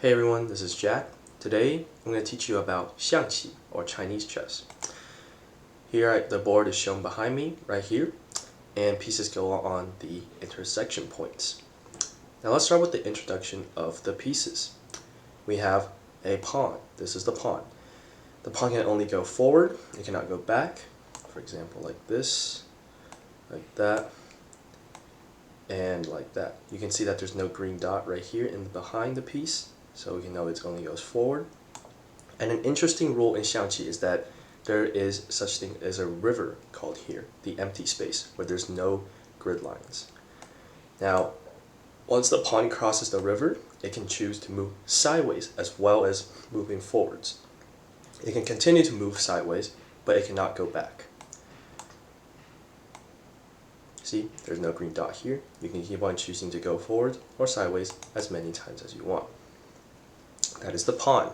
Hey everyone, this is Jack. Today I'm going to teach you about Xianqi, or Chinese chess. Here the board is shown behind me, right here, and pieces go on the intersection points. Now let's start with the introduction of the pieces. We have a pawn. This is the pawn. The pawn can only go forward, it cannot go back. For example, like this, like that, and like that. You can see that there's no green dot right here in behind the piece, so we know it only goes forward. And an interesting rule in Xianqi is that there is such thing as a river called here, the empty space, where there's no grid lines. Now, once the pawn crosses the river, it can choose to move sideways as well as moving forwards. It can continue to move sideways, but it cannot go back. See, there's no green dot here. You can keep on choosing to go forward or sideways as many times as you want. That is the pawn.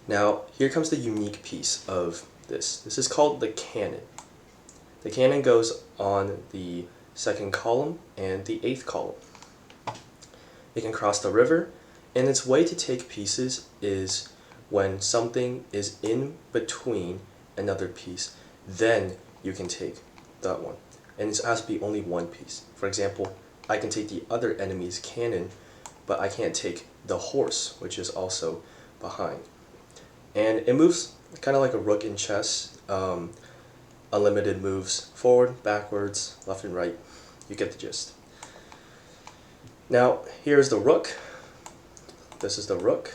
Now, here comes the unique piece of this. This is called the cannon. The cannon goes on the second column and the eighth column. It can cross the river, and its way to take pieces is when something is in between another piece, then you can take that one. And it has to be only one piece. For example, I can take the other enemy's cannon, but I can't take the horse, which is also behind. And it moves kind of like a rook in chess. Unlimited moves forward, backwards, left and right. You get the gist. Now, here's the rook. This is the rook.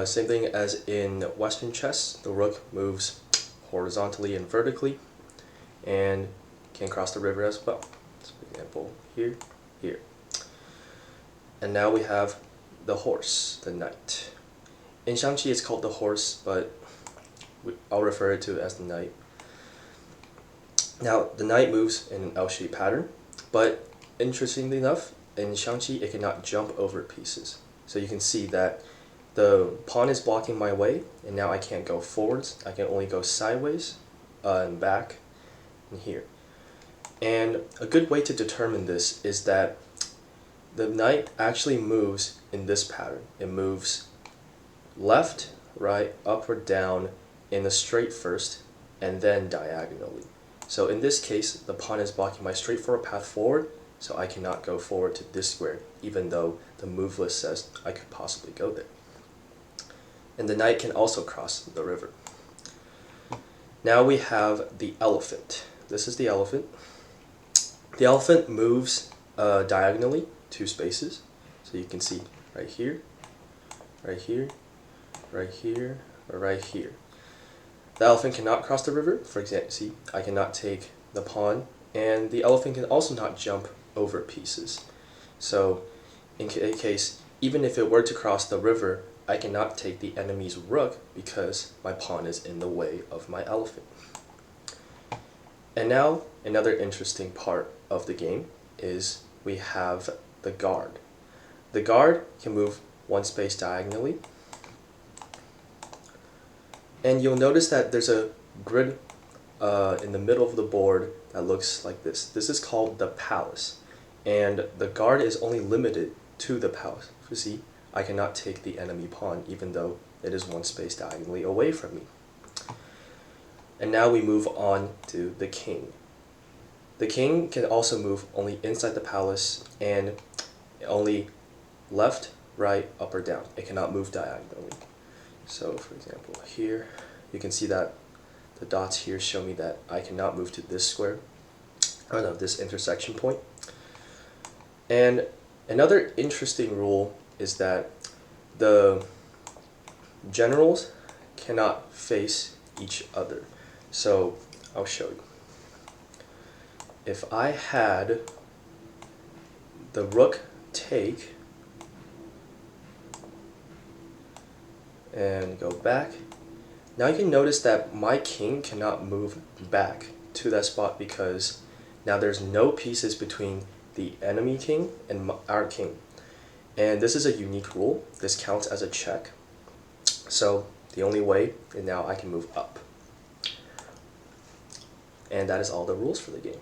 Same thing as in Western chess. The rook moves horizontally and vertically and can cross the river as well. So for example, here, here. And now we have the horse, the knight. In Xianqi it's called the horse, but I'll refer to it as the knight. Now the knight moves in an L-shaped pattern, but interestingly enough, in Xianqi it cannot jump over pieces. So you can see that the pawn is blocking my way, and now I can't go forwards. I can only go sideways and back and here. And a good way to determine this is that the knight actually moves in this pattern. It moves left, right, up or down in a straight first, and then diagonally. So in this case, the pawn is blocking my straightforward path forward, so I cannot go forward to this square, even though the move list says I could possibly go there. And the knight can also cross the river. Now we have the elephant. This is the elephant. The elephant moves diagonally 2 spaces. So you can see right here, right here, right here, or right here. The elephant cannot cross the river. For example, see, I cannot take the pawn, and the elephant can also not jump over pieces. So in case, even if it were to cross the river, I cannot take the enemy's rook because my pawn is in the way of my elephant. And now, another interesting part of the game is we have the guard. The guard can move 1 space diagonally. And you'll notice that there's a grid in the middle of the board that looks like this. This is called the palace. And the guard is only limited to the palace. You see, I cannot take the enemy pawn even though it is 1 space diagonally away from me. And now we move on to the king. The king can also move only inside the palace and only left, right, up or down. It cannot move diagonally. So for example here, you can see that the dots here show me that I cannot move to this square, or no, this intersection point. And another interesting rule is that the generals cannot face each other. So I'll show you. If I had the rook take and go back, now you can notice that my king cannot move back to that spot because now there's no pieces between the enemy king and our king. And this is a unique rule. This counts as a check. So the only way is now I can move up. And that is all the rules for the game.